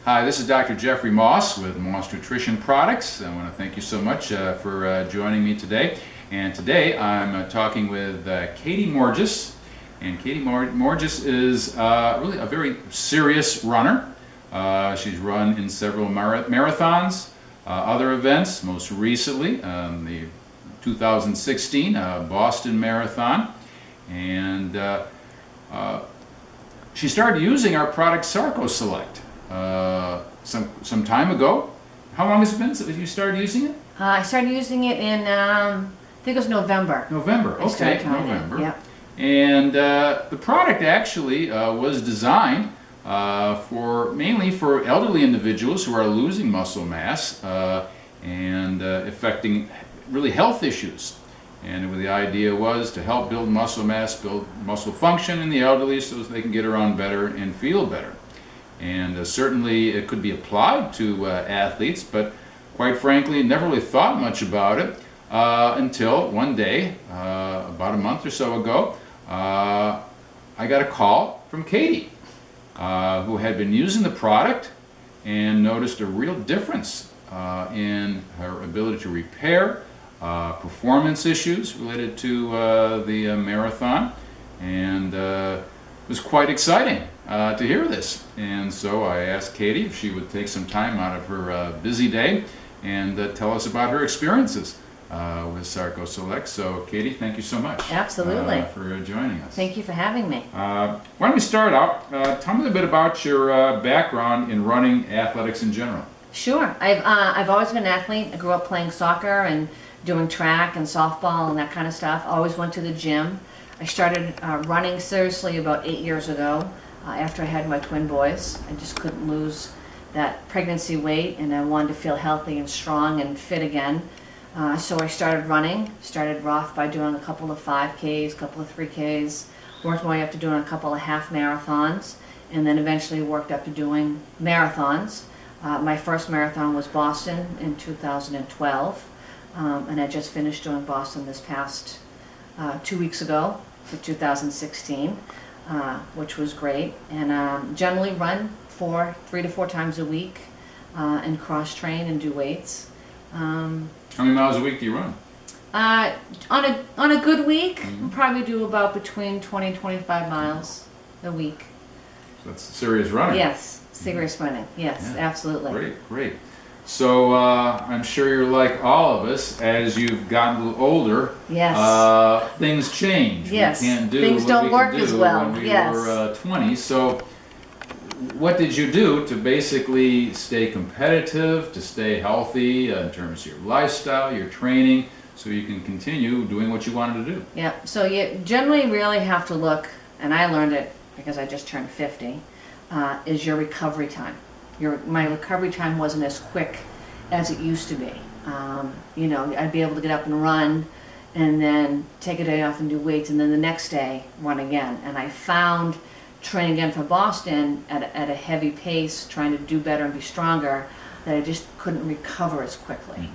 Hi, this is Dr. Jeffrey Moss with Moss Nutrition Products. I want to thank you so much for joining me today. And today I'm talking with Katie Morges. And Katie Morges is really a very serious runner. She's run in several marathons, other events, most recently the 2016 Boston Marathon. And she started using our product SarcoSelect some time ago. How long has it been since you started using it? I started using it in, I think it was November. November, okay, November. Yep. And the product actually was designed mainly for elderly individuals who are losing muscle mass and affecting really health issues. And the idea was to help build muscle mass, build muscle function in the elderly so that they can get around better and feel better. And certainly it could be applied to athletes, but quite frankly, never really thought much about it until one day, about a month or so ago, I got a call from Katie, who had been using the product and noticed a real difference in her ability to repair performance issues related to the marathon, and it was quite exciting to hear this. And so I asked Katie if she would take some time out of her busy day and tell us about her experiences with SarcoSelect. So Katie, thank you so much. Absolutely. For joining us. Thank you for having me. Why don't we start out? Tell me a bit about your background in running athletics in general. Sure. I've always been an athlete. I grew up playing soccer and doing track and softball and that kind of stuff. I always went to the gym. I started running seriously about 8 years ago after I had my twin boys. I just couldn't lose that pregnancy weight, and I wanted to feel healthy and strong and fit again. So I started running. Started off by doing a couple of 5Ks, a couple of 3Ks, worked my way up to doing a couple of half marathons, and then eventually worked up to doing marathons. My first marathon was Boston in 2012. And I just finished doing Boston this past 2 weeks ago for 2016, which was great. And generally run 3 to 4 times a week and cross train and do weights. How many miles a week do you run? On a good week, I'll probably do about between 20 and 25 miles a week. So that's serious running. Yes, serious running. Yes, yeah. Absolutely. Great, great. So I'm sure you're like all of us, as you've gotten a little older. Yes. Things change. Yes. We can't do things what don't we work could do as well. when we yes. were 20. So what did you do to basically stay competitive, to stay healthy in terms of your lifestyle, your training, so you can continue doing what you wanted to do? Yeah. So you generally really have to look, and I learned it because I just turned 50, is your recovery time. My recovery time wasn't as quick as it used to be. You know, I'd be able to get up and run and then take a day off and do weights, and then the next day run again. And I found training again for Boston at a heavy pace, trying to do better and be stronger, that I just couldn't recover as quickly.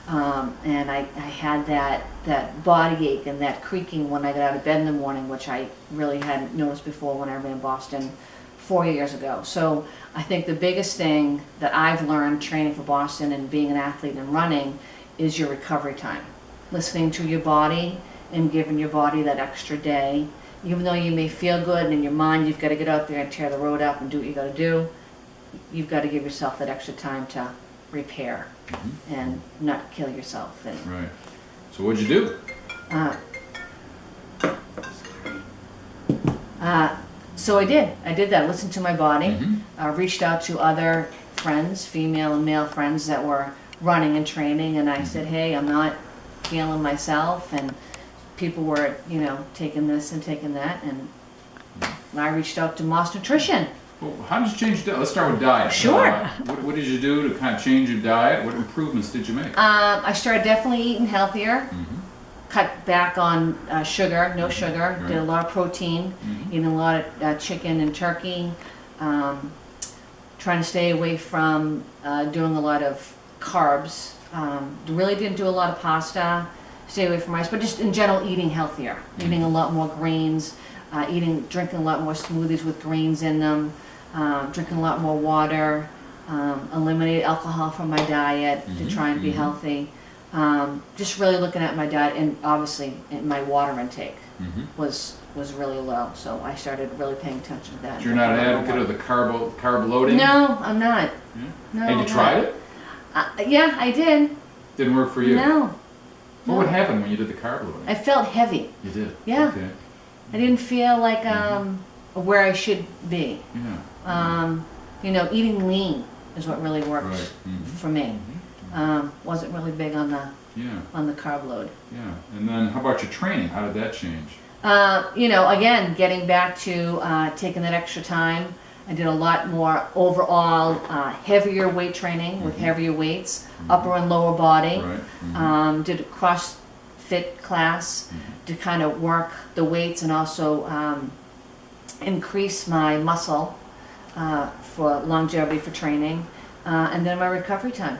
Mm-hmm. And I had that body ache and that creaking when I got out of bed in the morning, which I really hadn't noticed before when I ran Boston 4 years ago. So I think the biggest thing that I've learned training for Boston and being an athlete and running is your recovery time. Listening to your body and giving your body that extra day. Even though you may feel good and in your mind you've got to get out there and tear the road up and do what you got to do, you've got to give yourself that extra time to repair. Mm-hmm. And not kill yourself. And, right. So what'd you do? So I did that, listened to my body, mm-hmm. Reached out to other friends, female and male friends that were running and training, and I mm-hmm. said, hey, I'm not feeling myself, and people were, you know, taking this and taking that, and I reached out to Moss Nutrition. Well, how did you change your diet? Let's start with diet. Sure. What did you do to kind of change your diet? What improvements did you make? I started definitely eating healthier. Mm-hmm. Cut back on sugar, no sugar, right. Did a lot of protein, mm-hmm. eating a lot of chicken and turkey, trying to stay away from doing a lot of carbs. Really didn't do a lot of pasta, stay away from rice, but just in general eating healthier, mm-hmm. eating a lot more greens, drinking a lot more smoothies with greens in them, drinking a lot more water, eliminated alcohol from my diet to try and be healthy. Just really looking at my diet, and obviously my water intake was really low. So I started really paying attention to that. You're not an advocate of the carb loading? No, I'm not. Yeah. No, And you tried it? Yeah, I did. Didn't work for you? No. What would happen when you did the carb loading? I felt heavy. You did? Yeah. Okay. I didn't feel like where I should be. Yeah. You know, eating lean is what really worked Right. for me. Wasn't really big on the carb load. Yeah. And then how about your training? How did that change? You know, again, getting back to taking that extra time. I did a lot more overall heavier weight training with heavier weights, upper and lower body. Right. Did a CrossFit class to kind of work the weights and also increase my muscle for longevity for training. And then my recovery time,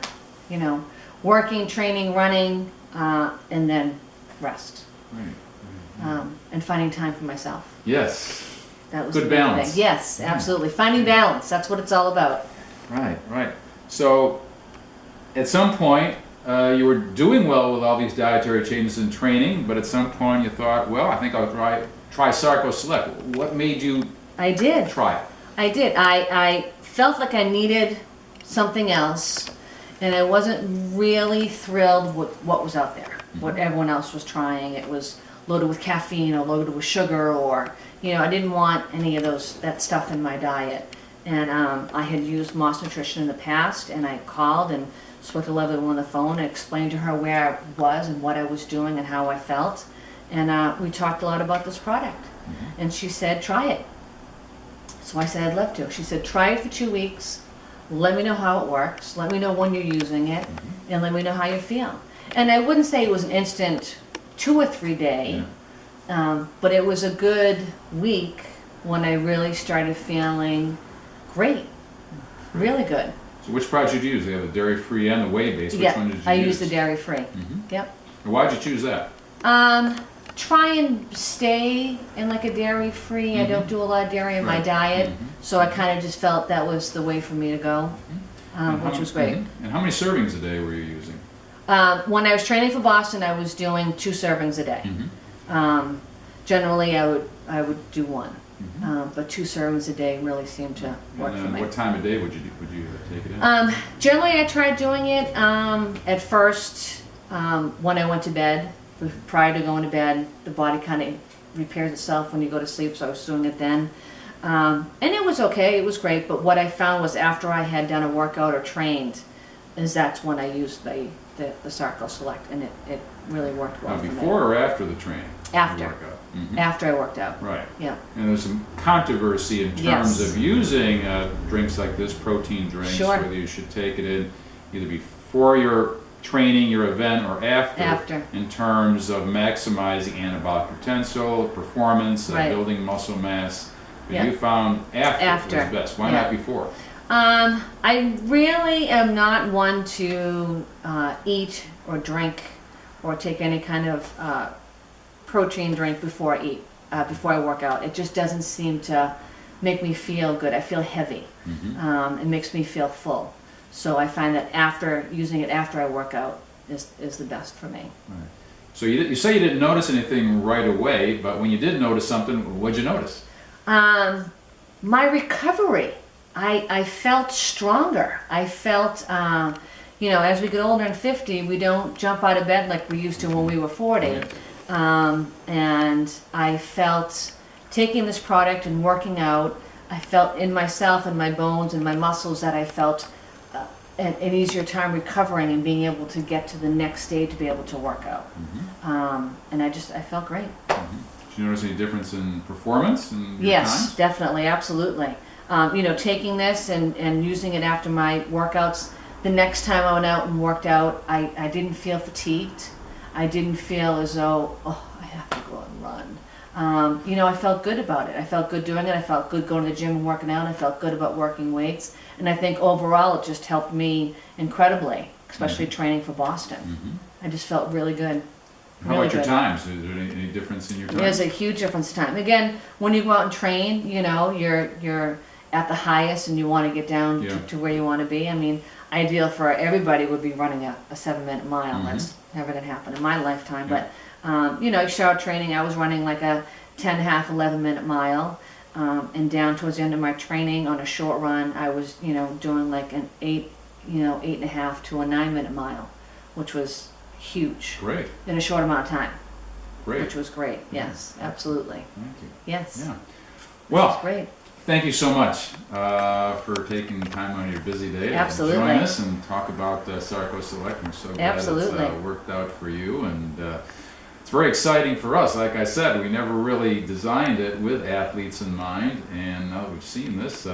you know, working, training, running, and then rest. Right. And finding time for myself. Yes. That was Good the big balance. thing. Yes, absolutely. Finding balance. That's what it's all about. Right, right. So, at some point, you were doing well with all these dietary changes and training, but at some point you thought, well, I think I'll try SarcoSelect. What made you I did. try it? I did. I felt like I needed something else, and I wasn't really thrilled with what was out there, what everyone else was trying. It was loaded with caffeine or loaded with sugar, or, you know, I didn't want any of that stuff in my diet. And I had used Moss Nutrition in the past, and I called and spoke to Leslie on the phone and explained to her where I was and what I was doing and how I felt. And we talked a lot about this product. And she said, try it. So I said, I'd love to. She said, try it for 2 weeks. Let me know how it works. Let me know when you're using it. And let me know how you feel. And I wouldn't say it was an instant 2 or 3 day, but it was a good week when I really started feeling great, really good. So which product did you use? They have the dairy-free and the whey-based. Which one did you use? I used the dairy-free. Yep. And why did you choose that? Try and stay in like a dairy-free. I don't do a lot of dairy in my diet, so I kind of just felt that was the way for me to go, which was great. And how many servings a day were you using? When I was training for Boston, I was doing 2 servings a day. Generally, I would do 1, but 2 servings a day really seemed to work for me. What time of day would you take it in? Generally, I tried doing it at first when I went to bed. Prior to going to bed, the body kind of repairs itself when you go to sleep, so I was doing it then. And it was okay, it was great, but what I found was after I had done a workout or trained, that's when I used the SarcoSelect, and it really worked well for me. Before or after the training? After. Workout? After I worked out. Right. Yeah. And there's some controversy in terms of using drinks like this, protein drinks, whether you should take it in either before your training, your event, or after. In terms of maximizing anabolic potential, performance, building muscle mass. But you found after was best. Why not before? I really am not one to eat or drink or take any kind of protein drink before I eat, before I work out. It just doesn't seem to make me feel good. I feel heavy. It makes me feel full. So I find that using it after I work out is the best for me. Right. So you say you didn't notice anything right away, but when you did notice something, what'd you notice? My recovery. I felt stronger. I felt, you know, as we get older and 50, we don't jump out of bed like we used to when we were 40. And I felt taking this product and working out, I felt in myself and my bones and my muscles that I felt an easier time recovering and being able to get to the next stage to be able to work out. And I felt great. Did you notice any difference in performance? Yes, definitely, absolutely. You know, taking this and using it after my workouts, the next time I went out and worked out, I didn't feel fatigued. I didn't feel as though, oh, I have to go and run. You know, I felt good about it. I felt good doing it. I felt good going to the gym and working out. I felt good about working weights. And I think overall it just helped me incredibly, especially training for Boston. I just felt really good. How about your times? Is there any difference in your time? There's a huge difference in time. Again, when you go out and train, you know, you're at the highest and you want to get down Yeah. to where you want to be. I mean, ideal for everybody would be running a 7-minute mile. Mhm. That's never going to happen in my lifetime. But, you know, shower training, I was running like a 10, half, 11-minute mile. And down towards the end of my training on a short run, I was, you know, doing like an 8.5 to a 9-minute mile, which was huge Great, in a short amount of time, great. which was great. Yes, absolutely. Thank you. Yes. Yeah. That's Well, great. thank you so much for taking time out of your busy day Absolutely. to join us and talk about SarcoSelect. We're so glad Absolutely. it's worked out for you, and it's very exciting for us. Like I said, we never really designed it with athletes in mind, and now that we've seen this,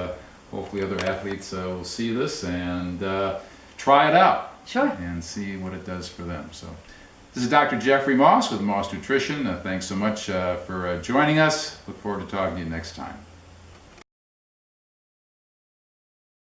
hopefully other athletes will see this and try it out Sure. and see what it does for them. So this is Dr. Jeffrey Moss with Moss Nutrition. Thanks so much for joining us. Look forward to talking to you next time.